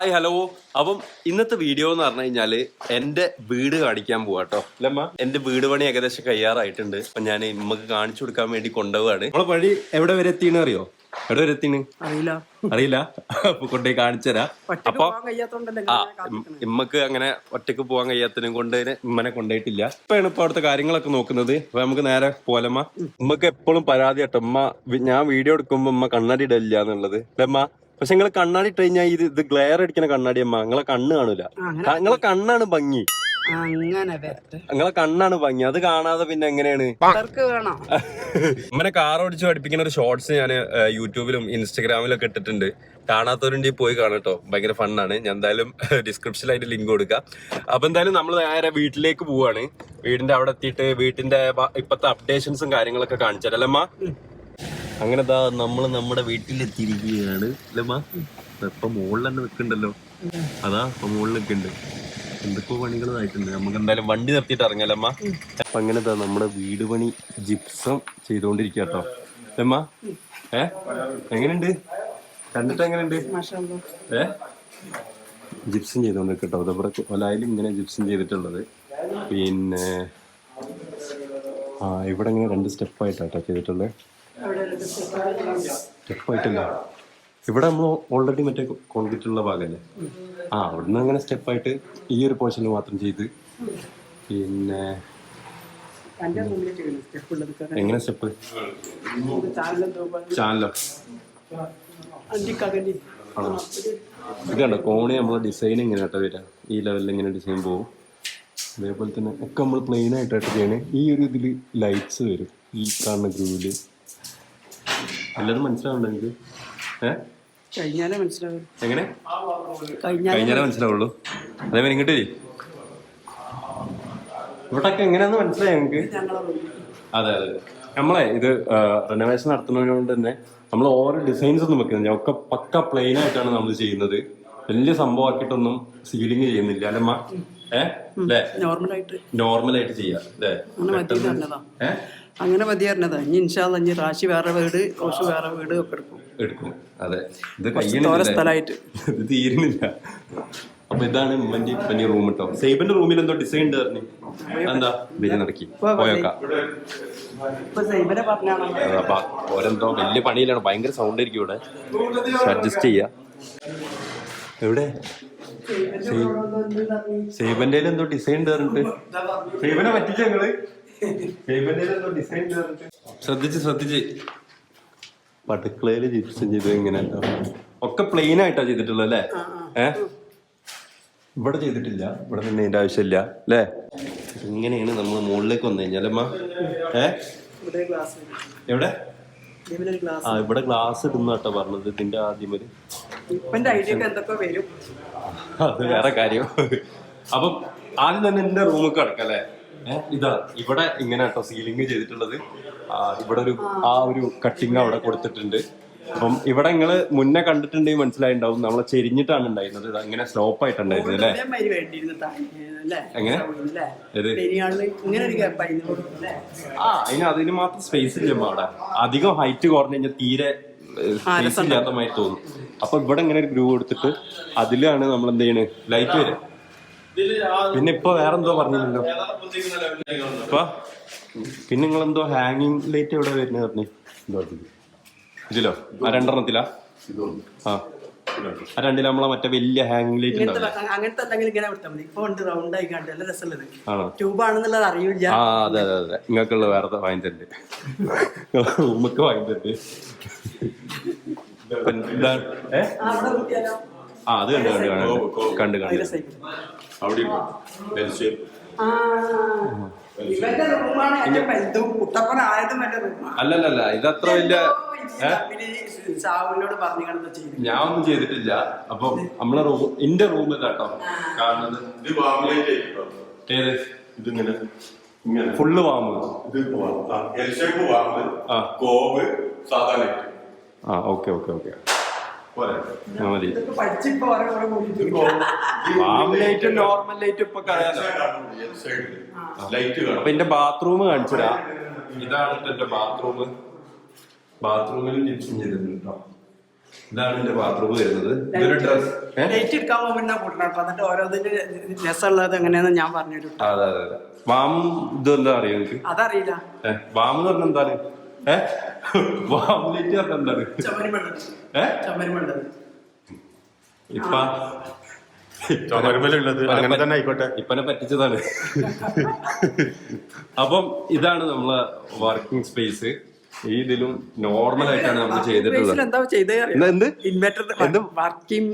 Hi hello. അപ്പം ഇന്നത്തെ video എന്ന് പറഞ്ഞു കഴിഞ്ഞാല് എന്റെ വീട് കാണിക്കാൻ പോവാട്ടോ. അല്ലമ്മ, എന്റെ വീട് പണി ഏകദേശം കഴിയാറായിട്ടുണ്ട്. അപ്പൊ ഞാൻ ഇമ്മക്ക് കാണിച്ചു കൊടുക്കാൻ വേണ്ടി കൊണ്ടുപോവാണ്. നമ്മളെ വഴി എവിടെ വരെ എത്തിയെന്ന് അറിയോ? എവിടെ വരെ എത്തിയാണ് അറിയില്ല. അപ്പൊ കൊണ്ടുപോയി കാണിച്ചുതരാം. അപ്പൊ ഇമ്മക്ക് അങ്ങനെ ഒറ്റക്ക് പോകാൻ കഴിയാത്തതിനെ കൊണ്ട് ഇമ്മനെ കൊണ്ടുപോയിട്ടില്ല. ഇപ്പൊ അവിടുത്തെ കാര്യങ്ങളൊക്കെ നോക്കുന്നത്. അപ്പൊ നമുക്ക് നേരെ പോലമ്മ. ഉമ്മക്ക് എപ്പോഴും പരാതി കേട്ടോ, ഉമ്മ ഞാൻ വീഡിയോ എടുക്കുമ്പോ ഉമ്മ കണ്ണാടി ഇടില്ല എന്നുള്ളത്. അല്ലമ്മ, പക്ഷെ നിങ്ങളെ കണ്ണാടി ഇട്ട് കഴിഞ്ഞാൽ ഇത് ഗ്ലെയർ അടിക്കുന്ന കണ്ണാടി അമ്മ, നിങ്ങളെ കണ്ണ് കാണൂല. നിങ്ങളെ കണ്ണാണ് ഭംഗി, നിങ്ങളെ കണ്ണാണ് ഭംഗി. അത് കാണാതെ പിന്നെ എങ്ങനെയാണ്? ഇങ്ങനെ കാർ ഓടിച്ച് പഠിപ്പിക്കുന്ന ഒരു ഷോർട്സ് ഞാൻ യൂട്യൂബിലും ഇൻസ്റ്റഗ്രാമിലൊക്കെ ഇട്ടിട്ടുണ്ട്. കാണാത്തവരുണ്ടെങ്കിൽ പോയി കാണട്ടോ, ഭയങ്കര ഫണ്ണാണ്. ഞാൻ എന്തായാലും ഡിസ്ക്രിപ്ഷനിലായിട്ട് ലിങ്ക് കൊടുക്കാം. അപ്പൊ എന്തായാലും നമ്മൾ നേരെ വീട്ടിലേക്ക് പോവാണ്. വീടിന്റെ അവിടെ എത്തിയിട്ട് വീട്ടിന്റെ ഇപ്പത്തെ അപ്ഡേഷൻസും കാര്യങ്ങളൊക്കെ കാണിച്ചാലമ്മ. അങ്ങനെ നമ്മള് നമ്മുടെ വീട്ടിലെത്തിയിരിക്കുകയാണ് അല്ലമ്മ. ഇപ്പൊ മുകളിൽ തന്നെ നിൽക്കണ്ടല്ലോ. അതാ ഇപ്പൊ മുകളിൽ നിൽക്കുന്നുണ്ട്. എന്തൊക്കെ പണികളായിട്ടുണ്ട്. നമുക്ക് എന്തായാലും വണ്ടി നിർത്തിയിട്ട് ഇറങ്ങാലമ്മ. അപ്പൊ അങ്ങനെ നമ്മുടെ വീട് പണി ജിപ്സം ചെയ്തോണ്ടിരിക്കട്ടോ അല്ലമ്മ. എങ്ങനെയുണ്ട്? കണ്ടിട്ട് എങ്ങനെയുണ്ട്? ജിപ്സം ചെയ്തോണ്ടിരിക്കട്ടോ. അതവിടെ ഒലായാലും ഇങ്ങനെ ജിപ്സം ചെയ്തിട്ടുള്ളത്. പിന്നെ ഇവിടെ ഇങ്ങനെ 2 സ്റ്റെപ്പായിട്ടാട്ടോ ചെയ്തിട്ടുള്ളത്. സ്റ്റെപ്പായിട്ടില്ല. ഇവിടെ നമ്മൾ ഓൾറെഡി മറ്റേ കോൺക്രീറ്റ് ഉള്ള ഭാഗമല്ലേ. അവിടുന്ന് അങ്ങനെ സ്റ്റെപ്പായിട്ട് ഈ ഒരു പോർഷനിൽ മാത്രം ചെയ്ത്. പിന്നെ എങ്ങനെ സ്റ്റെപ്പ്? ചാനലോ ഇത് കണ്ടോ, കോണി നമ്മളെ ഡിസൈൻ ഇങ്ങനെ ആട്ടോ വരാം. ഈ ലെവലിൽ ഇങ്ങനെ ഡിസൈൻ പോകും. അതേപോലെ തന്നെ ഒക്കെ നമ്മൾ പ്ലെയിൻ ആയിട്ടായിട്ട് ചെയ്യണേ. ഈ ഒരു ഇതിൽ ലൈറ്റ്സ് വരും ഈ കാണുന്ന ഗ്രൂവില്. എല്ലാതും മനസ്സിലാവുണ്ടോ എനിക്ക്? എങ്ങനെ കഴിഞ്ഞാലേ മനസ്സിലാവുള്ളൂ. അതേപോലെ ഇങ്ങോട്ട് ഇവിടൊക്കെ എങ്ങനെയാന്ന് മനസ്സിലായി ഞങ്ങൾക്ക്. അതെ. നമ്മളെ ഇത് റെനോവേഷൻ നടത്തുന്നതുകൊണ്ട് തന്നെ നമ്മൾ ഓരോ ഡിസൈൻസ് ഒന്നും വെക്കുന്നില്ല. ഒക്കെ പക്ക പ്ലെയിൻ ആയിട്ടാണ് നമ്മൾ ചെയ്യുന്നത്. വലിയ സംഭവമാക്കിയിട്ടൊന്നും സീലിംഗ് ചെയ്യുന്നില്ല അല്ലമ്മ. നോർമലായിട്ട് ചെയ്യാം അല്ലേ? അങ്ങനെ മതി പറഞ്ഞതാ. ഇനി ഇൻഷാല്ലാ ഇനി റാശി വേറെ വീട്, റോഷി വേറെ വീട് ഒക്കെ എടുക്കും. അതെ, ഇത് സ്ഥലമായിട്ട് ഇത് തീരുന്നില്ല. അപ്പൊ ഇതാണ് ഉമ്മന്റെ ഇപ്പന്റെ റൂം കേട്ടോ. സൈബിന്റെ റൂമിൽ എന്തോ ഡിസൈൻ ഉണ്ട് പറഞ്ഞു. എന്താ ബിജി നടക്കി പോയോക്കാം. ഓരെന്തോ വലിയ പണിയിലാണ്. ഭയങ്കര സൗണ്ട് ആയിരിക്കും ഇവിടെ. അഡ്ജസ്റ്റ് ചെയ്യാ. എവിടെ സൈബന്റെ എന്തോ ഡിസൈൻ ഉണ്ട് പറഞ്ഞിട്ട്. സൈബനെ പറ്റിച്ച ഞങ്ങള്. ശ്രദ്ധിച്ച് പടുക്കളയില് ജിപ്സം ചെയ്ത് ഇങ്ങനെ ഒക്കെ പ്ലെയിൻ ആയിട്ടാ ചെയ്തിട്ടുള്ളത് അല്ലേ? ഇവിടെ ചെയ്തിട്ടില്ല. ഇവിടെ തന്നെ അതിന്റെ ആവശ്യമില്ല അല്ലേ? ഇങ്ങനെയാണ് നമ്മൾ മുകളിലേക്ക് വന്നു കഴിഞ്ഞാലമ്മ. എവിടെ? ഇവിടെ ഗ്ലാസ് ഇടുന്ന കേട്ടോ പറഞ്ഞത്. ഇതിന്റെ ആദ്യം അത് വേറെ കാര്യം. അപ്പം ആദ്യം തന്നെ എന്റെ റൂമിൽ കിടക്കല്ലേ. ഇതാ ഇവിടെ ഇങ്ങനെ കേട്ടോ സീലിംഗ് ചെയ്തിട്ടുള്ളത്. ഇവിടെ ഒരു കട്ടിങ് അവിടെ കൊടുത്തിട്ടുണ്ട്. അപ്പം ഇവിടെ നിങ്ങള് മുന്നേ കണ്ടിട്ടുണ്ടെങ്കിൽ മനസ്സിലായിണ്ടാവും. നമ്മളെ ചെരിഞ്ഞിട്ടാണ് ഉണ്ടായിരുന്നത്. ഇത് അങ്ങനെ സ്ലോപ്പ് ആയിട്ടുണ്ടായിരുന്നത് അല്ലേ? എങ്ങനെ അതിന് മാത്രം സ്പേസ് ഇല്ല അവിടെ. അധികം ഹൈറ്റ് കുറഞ്ഞു കഴിഞ്ഞാൽ തീരെ സ്പേസ് ഇല്ലാത്ത മാതിരി തോന്നും. അപ്പൊ ഇവിടെ ഇങ്ങനെ ഒരു ഗ്രൂ കൊടുത്തിട്ട് അതിലാണ് നമ്മൾ എന്ത് ചെയ്യണേ, ലൈറ്റ് വരും. പിന്നെ ഇപ്പൊ വേറെന്തോ പറഞ്ഞില്ലല്ലോ. പിന്നെ നിങ്ങളെന്തോ ഹാങ്ങിങ് ലൈറ്റ് എവിടെ വരുന്നത് പറഞ്ഞു. ഇതിലോ? ആ 2 രണ്ടില് നമ്മളെ മറ്റേ വലിയ ഹാങ്ങിങ് ലൈറ്റ് ഉണ്ടാവും. അതെ. നിങ്ങൾക്കുള്ള വേറെ വാങ്ങിട്ടുണ്ട്. റൂമൊക്കെ വാങ്ങിട്ടുണ്ട്. അത് കണ്ട് അല്ലല്ല ഇതത്ര വലിയ ഞാൻ ഒന്നും ചെയ്തിട്ടില്ല. അപ്പൊ നമ്മളെ റൂം എന്റെ റൂം കേട്ടോ കാണുന്നത്. ഏത് ഇതിങ്ങനെ ഫുള്ള് വാമ്. ഓക്കെ മതി. വാം ലൈറ്റും നോർമൽ ലൈറ്റും ഇപ്പൊ അറിയാലോ. അപ്പൊ എന്റെ ബാത്റൂം കാണിച്ചുതരാ. ഇതാണ് എന്റെ ബാത്റൂമിലും ജിപ്സം ചെയ്തിട്ടുണ്ട് കേട്ടോ. ഇതാണ് എന്റെ ബാത്റൂം വരുന്നത്. ഇതൊരു ഡ്രസ് ലൈറ്റ് എടുക്കാൻ പോകുമ്പോൾ കൂട്ടണം. എന്നിട്ട് ഓരോന്നിന് രസമുള്ളത് എങ്ങനെയാന്ന് ഞാൻ പറഞ്ഞുതരും. അതെ അതെ അതെ. വാമും ഇതും എന്താ അറിയോ എനിക്ക്? അതറിയില്ല. വാമ് എന്ന് പറഞ്ഞ എന്താണ്? വാമിലേക്ക് പറഞ്ഞ എന്താണ്? ഇപ്പ അങ്ങനെ തന്നെ ആയിക്കോട്ടെ. ഇപ്പനെ പറ്റിച്ചതാണ്. അപ്പം ഇതാണ് നമ്മളെ വർക്കിംഗ് സ്പേസ്. ഈ ഇതിലും നോർമൽ ആയിട്ടാണ് നമ്മൾ ചെയ്തിട്ടുള്ളത്. എന്താ ചെയ്തത്? എന്ത് ഇൻവെർട്ടർ വർക്കിംഗ്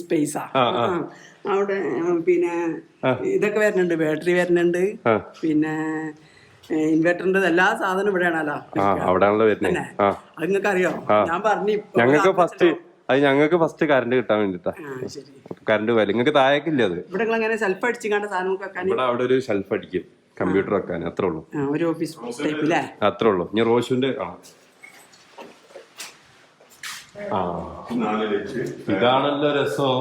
സ്പേസാ. അവിടെ പിന്നെ ഇതൊക്കെ വരുന്നുണ്ട്, ബാറ്ററി വരുന്നുണ്ട്, പിന്നെ ഇൻവെർട്ടറിന്റെ എല്ലാ സാധനവും ഇവിടെയാണല്ലോ. അവിടെയാണല്ലോ വരുന്നത്. അത് നിങ്ങൾക്ക് അറിയോ? ഞാൻ പറഞ്ഞു ഞങ്ങൾക്ക് ഫസ്റ്റ് കറണ്ട് കിട്ടാൻ വേണ്ടിട്ടാ. കറണ്ട് പോയാലും നിങ്ങൾക്ക് താഴേക്കില്ല. അത് ഇവിടെ അങ്ങനെ സെൽഫ് അടിച്ചിക്കാണ്ട് സാധനം വെക്കാൻ. ഇവിടെ അവിടെ ഒരു ഷെൽഫ് അടിക്കും, കമ്പ്യൂട്ടർ വെക്കാൻ. അത്രേ ഉള്ളൂ. ഒരു ഓഫീസ് ടൈപ്പില്ലേ? അത്രേ ഉള്ളൂ. ഇനി റോഷുവിന്റെ ഇതാണല്ലോ രസം.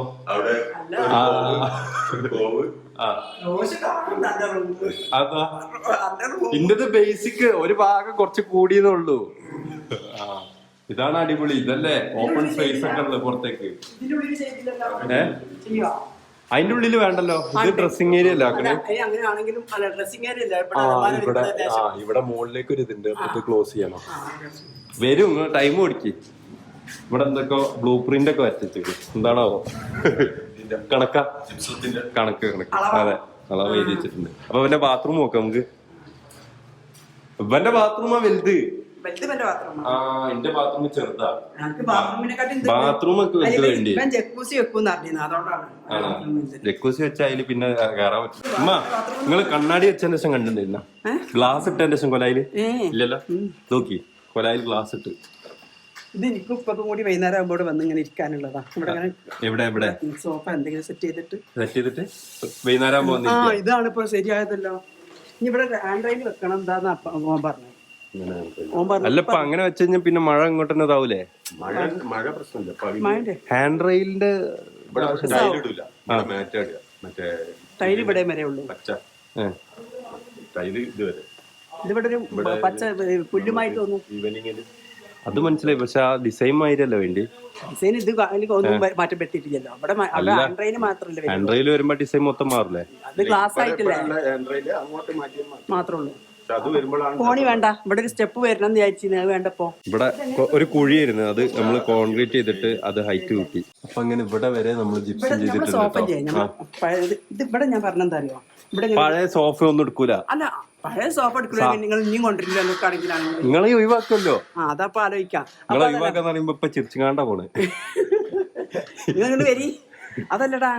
അതാ ഇന്റത് ബേസിക് ഒരു ഭാഗം കുറച്ച് കൂടിയതുള്ളൂ. ഇതാണ് അടിപൊളി. ഇതല്ലേ ഓപ്പൺ സ്പേസ് ഒക്കെ ഉള്ളത് പുറത്തേക്ക്. അതിന്റെ ഉള്ളില് വേണ്ടല്ലോ. ഇത് ഡ്രസ്സിംഗ് ഏരിയ അല്ല. ഇവിടെ മുകളിലേക്ക് ഒരു ഇതുണ്ട്, ഇത് ക്ലോസ് ചെയ്യണം. വരും, ടൈം കൊടുക്കി. ഇവിടെ എന്തൊക്കെ ബ്ലൂ പ്രിന്റ് ഒക്കെ വരച്ചിട്ട് എന്താണോ കണക്ക്. അതെ, അളവ് എഴുതി വെച്ചിട്ടുണ്ട്. അപ്പൊ ഇവന്റെ ബാത്റൂം നോക്കാം നമുക്ക്. ഇവന്റെ ബാത്റൂമാ വലുത്. എന്റെ ബാത്റൂം ചെറുതാ. ബാത്റൂം ഒക്കെ വലുത് വേണ്ടി. ജക്കൂസി വെച്ചാൽ അതില് പിന്നെ കയറാൻ പറ്റും. അമ്മ, നിങ്ങള് കണ്ണാടി വെച്ചതിന്റെ ശേഷം കണ്ടിട്ടുണ്ടായിരുന്ന? ഗ്ലാസ് ഇട്ടതിന്റെ ശേഷം കൊലായില് ഇല്ലല്ലോ. നോക്കി, കൊലായിൽ ഗ്ലാസ് ഇട്ട്. ഇത് എനിക്ക് ഇപ്പം കൂടി വൈകുന്നേരം ആകുമ്പോൾ വന്ന് ഇങ്ങനെ ഇരിക്കാനുള്ളതാ. ഇവിടെ സോഫ എന്തെങ്കിലും സെറ്റ് ചെയ്തിട്ട് വൈകുന്നേരം ആകുമ്പോ. ഇതാണ് ഇപ്പൊ ശരിയായതല്ലോ. ഇനി ഇവിടെ ആൻഡ്രോയിഡ് വെക്കണം. എന്താന്ന് ഓൻ പറഞ്ഞു. അല്ല, ഇപ്പൊ അങ്ങനെ വെച്ച് കഴിഞ്ഞാൽ പിന്നെ മഴ ഇങ്ങോട്ട് തന്നെ ഇതാവൂലേ? മഴ പ്രശ്നമില്ല. ഹാൻഡ് റെയിലിന്റെ ടൈല് ഇവിടെ വരെ ഉള്ളൂ. ഇതിവിടെ ഒരു പച്ച പുല്ലുമായി തോന്നുന്നു. അത് മനസ്സിലായി. പക്ഷെ ആ ഡിസൈൻ മാതിരിയല്ല വേണ്ടി. ഡിസൈൻ ഇത് ഒന്നും മാറ്റം പറ്റിയിട്ടില്ലല്ലോ. അവിടെ ആൻഡ്രോയിഡ് മാത്രമല്ലേ. ആൻഡ്രോയിഡ് വരുമ്പോ ഡിസൈൻ മൊത്തം മാറില്ലേ? അത് ഗ്ലാസ് ആയിട്ടില്ലേ മാത്രമേ ഉള്ളൂ. കോണി വേണ്ട. ഇവിടെ ഒരു സ്റ്റെപ്പ് വരണം എന്ന് വിചാരിച്ചിരുന്നു. അത് വേണ്ടപ്പോ ഇവിടെ ഒരു കുഴിയായിരുന്നു. അത് നമ്മൾ കോൺക്രീറ്റ് ചെയ്തിട്ട് അത് ഹൈറ്റ് കൂട്ടി. അപ്പൊ അങ്ങനെ ഇവിടെ വരെ നമ്മൾ ജിപ്സം ചെയ്തിട്ടുണ്ട്. ഇത് ഇവിടെ ഞാൻ പറഞ്ഞെന്താ അറിയോ? ഇവിടെ പഴയ സോഫ ഒന്നും എടുക്കൂല. അല്ല, പഴയ സോഫ എടുക്കൂല. നിങ്ങൾ ഇനിയും കൊണ്ടിരില്ല. നോക്കുകയാണെങ്കിലാണെങ്കിൽ നിങ്ങളെ ഒഴിവാക്കുമല്ലോ. അതപ്പോ ആലോചിക്കാം. നിങ്ങളെ ഒഴിവാക്കാന്ന് പറയുമ്പോ ഇപ്പൊ ചിരിച്ചുകാണ്ടാ പോണേ. നിങ്ങൾ വരി. അതല്ലടാ,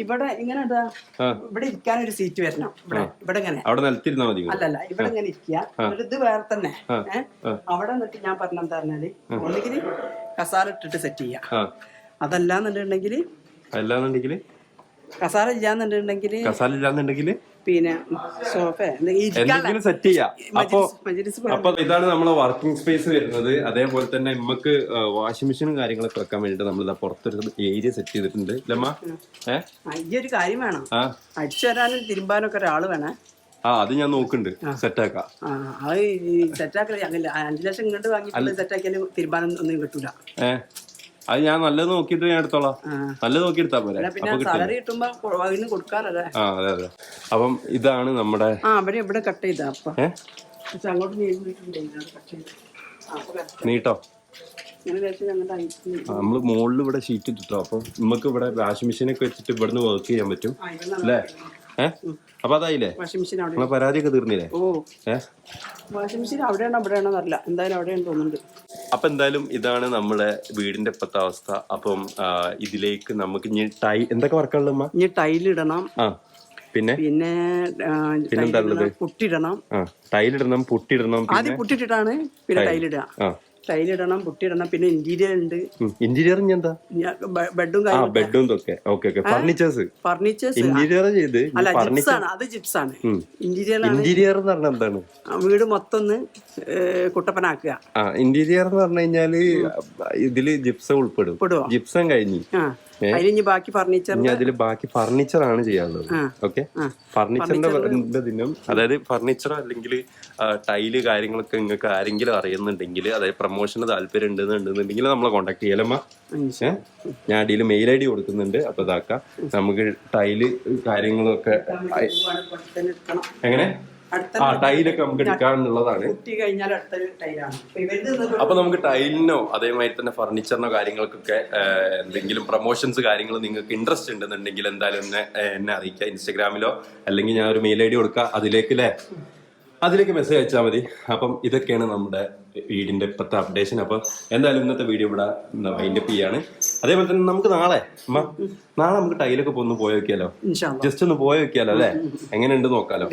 ഇവിടെ ഇങ്ങനെ ഇവിടെ ഇരിക്കാൻ ഒരു സീറ്റ് വരണം. ഇവിടെ ഇങ്ങനെ അവിടെ നിലത്തിരുന്നാ മതി. അല്ലല്ല, ഇവിടെ ഇങ്ങനെ ഇരിക്കുക. ഇത് വേറെ തന്നെ. അവിടെ നിന്നിട്ട് ഞാൻ പറഞ്ഞെന്താ പറഞ്ഞാല്, ഒന്നുകിൽ കസാല ഇട്ടിട്ട് സെറ്റ് ചെയ്യാം. അതല്ലാന്നുണ്ടെങ്കിൽ കസാല ഇല്ലാന്നുണ്ടെങ്കിൽ പിന്നെ സോഫ എന്തെങ്കിലും സെറ്റ് ചെയ്യാം. അപ്പൊ ഇതാണ് നമ്മളെ വർക്കിംഗ് സ്പേസ് വരുന്നത്. അതേപോലെ തന്നെ നമുക്ക് വാഷിംഗ് മെഷീനും കാര്യങ്ങളൊക്കെ വെക്കാൻ വേണ്ടിട്ട് നമ്മൾ പുറത്തൊരു ഏരിയ സെറ്റ് ചെയ്തിട്ടുണ്ട്. ഈ ഒരു കാര്യം വേണം, അടിച്ചു തരാനും തിരുമ്പാനും ഒക്കെ ഒരാള് വേണേ. അത് ഞാൻ നോക്കുന്നുണ്ട്. സെറ്റാക്കാം. അത് സെറ്റാക്കല 5 ലക്ഷം ഇങ്ങോട്ട് വാങ്ങിയിട്ട് സെറ്റാക്കിയാലും തിരുമ്പാനും ഒന്നും കിട്ടൂല. അത് ഞാൻ നല്ലത് നോക്കിയിട്ട് ഞാൻ എടുത്തോളാം. നല്ലത് നോക്കി എടുത്താ പോരെ. സാലറി കിട്ടുമ്പോ കൊടുക്കാറല്ലേ. അതെ അതെ. അപ്പം ഇതാണ് നമ്മുടെ ഇവിടെ കട്ട് ചെയ്താ. അപ്പൊ അങ്ങോട്ട് നീട്ടോ. നമ്മള് മുകളിൽ ഇവിടെ ഷീറ്റ് ഇട്ടിട്ടോ. അപ്പൊ നമുക്ക് ഇവിടെ വാഷിംഗ് മെഷീനൊക്കെ വെച്ചിട്ട് ഇവിടുന്ന് വർക്ക് ചെയ്യാൻ പറ്റും അല്ലേ? അപ്പൊ അതായില്ലേ? നമ്മളെ പരാതിയൊക്കെ തീർന്നില്ലേ? വാഷിംഗ് മെഷീൻ അവിടെയാണോ ഇവിടെയാണോ അറിയില്ല. എന്തായാലും അവിടെയാണ് തോന്നുന്നുണ്ട്. അപ്പൊ എന്തായാലും ഇതാണ് നമ്മുടെ വീടിന്റെ ഇപ്പത്തെ അവസ്ഥ. അപ്പം ഇതിലേക്ക് നമുക്ക് ഇനി എന്തൊക്കെ വർക്കുള്ള ഇനി ടൈലിടണം. പിന്നെ പുട്ടിടണം. ടൈലിടണം, പുട്ടിടണം. ആദ്യം പുട്ടിട്ടിട്ടാണ് പിന്നെ ടൈലിടുക. ടൈലിടണം, പുട്ടിടണം. പിന്നെ ഇന്റീരിയർ ഉണ്ട്. ഇന്റീരിയർ എന്താ? ബെഡും ഫർണിച്ചേഴ്സ് ഇന്റീരിയർ ചെയ്ത്. അത് ജിപ്സ് ആണ്. ഇന്റീരിയർ എന്ന് പറഞ്ഞാൽ എന്താണ്? വീട് മൊത്തം കുട്ടപ്പനാക്കുക. ഇന്റീരിയർ എന്ന് പറഞ്ഞു കഴിഞ്ഞാല് ഇതില് ജിപ്സം ഉൾപ്പെടും. ജിപ്സം കഴിഞ്ഞ് അതിന് ഇനി ബാക്കി ഫർണിച്ചർ ഇനി അതിൽ ബാക്കി ഫർണിച്ചർ ആണ് ചെയ്യാനുള്ളത്. ഓക്കെ, ഫർണിച്ചറിന്റെ ദിനം, അതായത് ഫർണിച്ചർ അല്ലെങ്കിൽ ടൈല് കാര്യങ്ങളൊക്കെ നിങ്ങൾക്ക് ആരെങ്കിലും അറിയുന്നുണ്ടെങ്കിൽ, അതായത് പ്രൊമോഷന് താല്പര്യം ഉണ്ടെന്നുണ്ടെങ്കിൽ നമ്മളെ കോൺടാക്ട് ചെയ്യലമ്മ. ഞാൻ അടിയിൽ മെയിൽ ID കൊടുക്കുന്നുണ്ട്. അപ്പൊ ഇതാക്കാം, നമുക്ക് ടൈല് കാര്യങ്ങളൊക്കെ എങ്ങനെ ടൈലൊക്കെ നമുക്ക് എടുക്കാനുള്ളതാണ്. അപ്പൊ നമുക്ക് ടൈലിനോ അതേമാതിരി തന്നെ ഫർണിച്ചറിനോ കാര്യങ്ങൾക്കൊക്കെ എന്തെങ്കിലും പ്രൊമോഷൻസ് കാര്യങ്ങൾ നിങ്ങൾക്ക് ഇൻട്രസ്റ്റ് ഉണ്ടെന്നുണ്ടെങ്കിൽ എന്തായാലും എന്നെ അറിയിക്കുക. ഇൻസ്റ്റാഗ്രാമിലോ അല്ലെങ്കിൽ ഞാൻ ഒരു മെയിൽ ID കൊടുക്കാം, അതിലേക്ക് മെസ്സേജ് അയച്ചാൽ മതി. അപ്പം ഇതൊക്കെയാണ് നമ്മുടെ വീടിന്റെ ഇപ്പോഴത്തെ അപ്ഡേഷൻ. അപ്പം എന്തായാലും ഇന്നത്തെ വീഡിയോ ഇവിടെ വൈൻഡപ്പ് ചെയ്യാണ്. അതേപോലെ തന്നെ നമുക്ക് നാളെ നമുക്ക് ടൈലൊക്കെ ഒന്ന് പോയി വെക്കാലോ, ജസ്റ്റ് ഒന്ന് പോയി വെക്കാലോ അല്ലെ, എങ്ങനെയുണ്ട് നോക്കാലോ.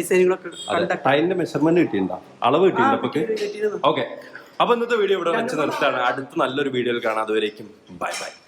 അതെ, ടൈലിന്റെ മെഷർമെന്റ് കിട്ടിയിട്ടുണ്ടോ, അളവ് കിട്ടിയിട്ടുണ്ടോ അപ്പൊക്ക്? ഓക്കെ, അപ്പൊ ഇന്നത്തെ വീഡിയോ ഇവിടെ വെച്ച് നിർത്താണ്. അടുത്ത നല്ലൊരു വീഡിയോയിൽ കാണാം. അതുവരേക്കും ബൈ ബൈ.